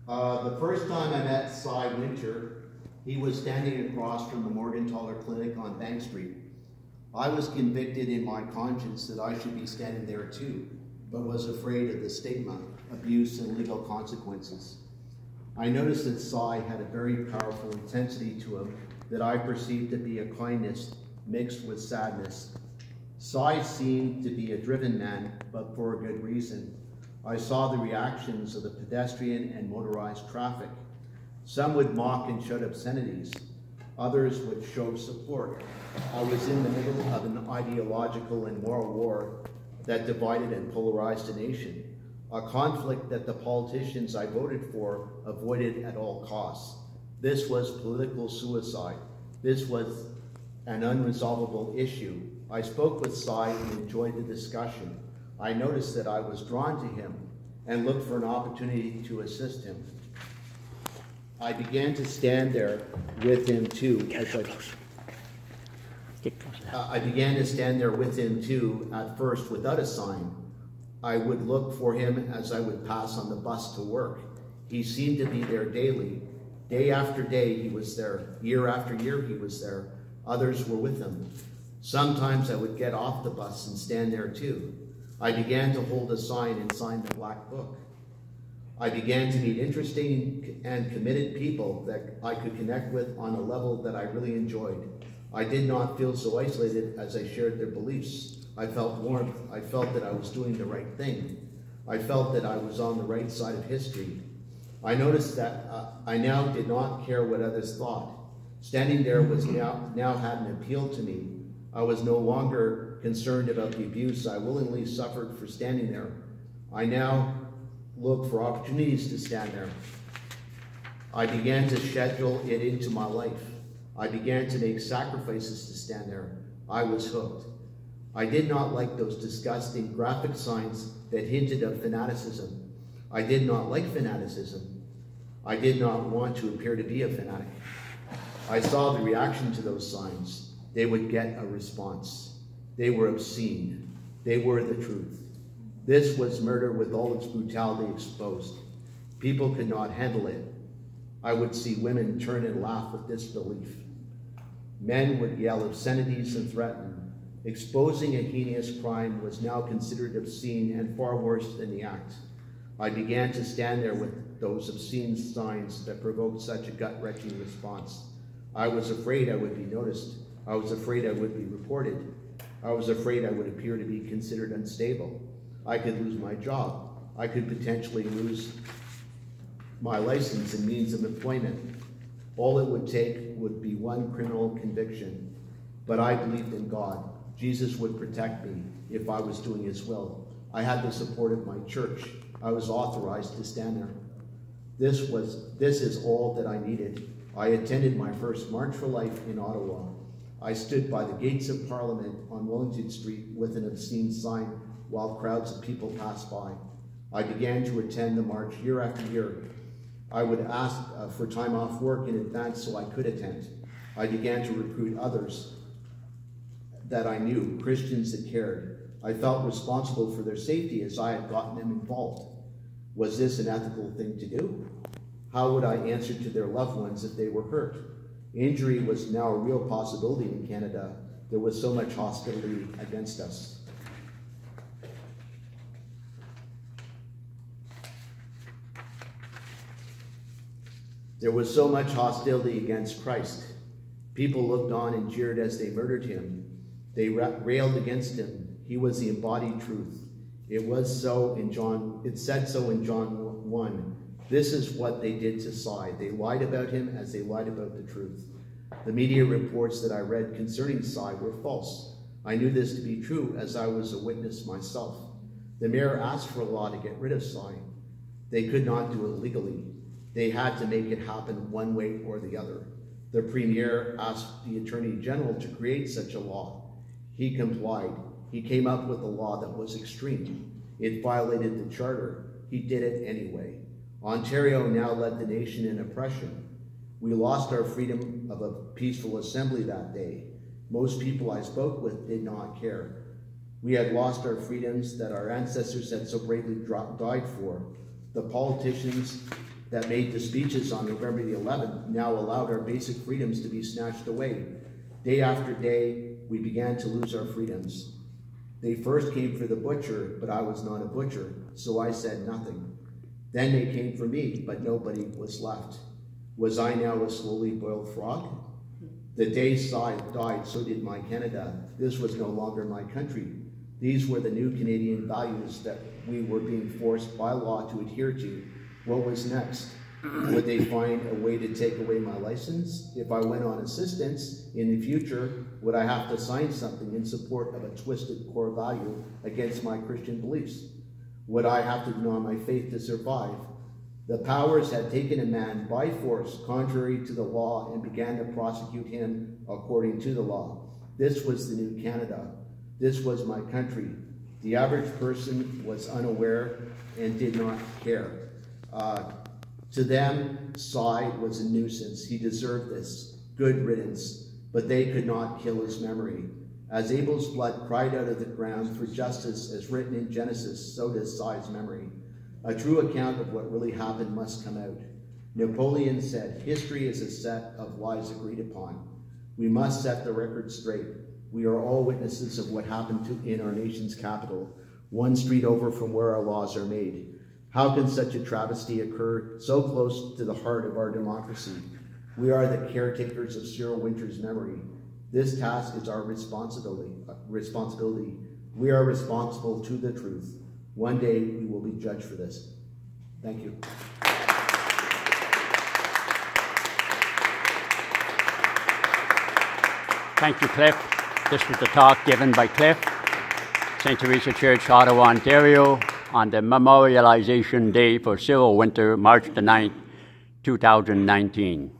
The first time I met Cyril Winter, he was standing across from the Morgentaler Clinic on Bank Street. I was convicted in my conscience that I should be standing there too, but was afraid of the stigma, abuse, and legal consequences. I noticed that Cy had a very powerful intensity to him that I perceived to be a kindness mixed with sadness. Cy seemed to be a driven man, but for a good reason. I saw the reactions of the pedestrian and motorized traffic. Some would mock and shout obscenities. Others would show support. I was in the middle of an ideological and moral war that divided and polarized a nation, a conflict that the politicians I voted for avoided at all costs. This was political suicide. This was an unresolvable issue. I spoke with Cy and enjoyed the discussion. I noticed that I was drawn to him and looked for an opportunity to assist him. I began to stand there with him too. I began to stand there with him too, at first without a sign. I would look for him as I would pass on the bus to work. He seemed to be there daily. Day after day he was there. Year after year he was there. Others were with him. Sometimes I would get off the bus and stand there too. I began to hold a sign and sign the black book. I began to meet interesting and committed people that I could connect with on a level that I really enjoyed. I did not feel so isolated as I shared their beliefs. I felt warmth. I felt that I was doing the right thing. I felt that I was on the right side of history. I noticed that I now did not care what others thought. Standing there was now had an appeal to me. I was no longer concerned about the abuse I willingly suffered for standing there. I now look for opportunities to stand there. I began to schedule it into my life. I began to make sacrifices to stand there. I was hooked. I did not like those disgusting graphic signs that hinted of fanaticism. I did not like fanaticism. I did not want to appear to be a fanatic. I saw the reaction to those signs. They would get a response. They were obscene. They were the truth. This was murder with all its brutality exposed. People could not handle it. I would see women turn and laugh with disbelief. Men would yell obscenities and threaten. Exposing a heinous crime was now considered obscene and far worse than the act. I began to stand there with those obscene signs that provoked such a gut-wrenching response. I was afraid I would be noticed. I was afraid I would be reported. I was afraid I would appear to be considered unstable. I could lose my job. I could potentially lose my license and means of employment. All it would take would be one criminal conviction. But I believed in God. Jesus would protect me if I was doing his will. I had the support of my church. I was authorized to stand there. This is all that I needed. I attended my first March for Life in Ottawa. I stood by the gates of Parliament on Wellington Street with an obscene sign while crowds of people passed by. I began to attend the march year after year. I would ask for time off work in advance so I could attend. I began to recruit others that I knew, Christians that cared. I felt responsible for their safety as I had gotten them involved. Was this an ethical thing to do? How would I answer to their loved ones if they were hurt? Injury was now a real possibility in Canada. There was so much hostility against us. There was so much hostility against Christ. People looked on and jeered as they murdered him. They railed against him. He was the embodied truth. It said so in John 1. This is what they did to Cy. They lied about him as they lied about the truth. The media reports that I read concerning Cy were false. I knew this to be true as I was a witness myself. The mayor asked for a law to get rid of Cy. They could not do it legally. They had to make it happen one way or the other. The premier asked the attorney general to create such a law. He complied. He came up with a law that was extreme. It violated the charter. He did it anyway. Ontario now led the nation in oppression. We lost our freedom of a peaceful assembly that day. Most people I spoke with did not care. We had lost our freedoms that our ancestors had so bravely died for. The politicians that made the speeches on November the 11th now allowed our basic freedoms to be snatched away. Day after day, we began to lose our freedoms. They first came for the butcher, but I was not a butcher, so I said nothing. Then they came for me, but nobody was left. Was I now a slowly boiled frog? The day died, so did my Canada. This was no longer my country. These were the new Canadian values that we were being forced by law to adhere to. What was next? Would they find a way to take away my license? If I went on assistance in the future, would I have to sign something in support of a twisted core value against my Christian beliefs? Would I have to deny my faith to survive? The powers had taken a man by force, contrary to the law, and began to prosecute him according to the law. This was the new Canada. This was my country. The average person was unaware and did not care. To them, Cy was a nuisance. He deserved this. Good riddance. But they could not kill his memory. As Abel's blood cried out of the ground for justice, as written in Genesis, so does Cy's memory. A true account of what really happened must come out. Napoleon said, history is a set of lies agreed upon. We must set the record straight. We are all witnesses of what happened in our nation's capital, one street over from where our laws are made. How can such a travesty occur so close to the heart of our democracy? We are the caretakers of Cyril Winter's memory. This task is our responsibility. We are responsible to the truth. One day we will be judged for this. Thank you. Thank you, Cliff. This was the talk given by Cliff, St. Teresa Church, Ottawa, Ontario, on the Memorialization Day for Cyril Winter, March the 9th, 2019.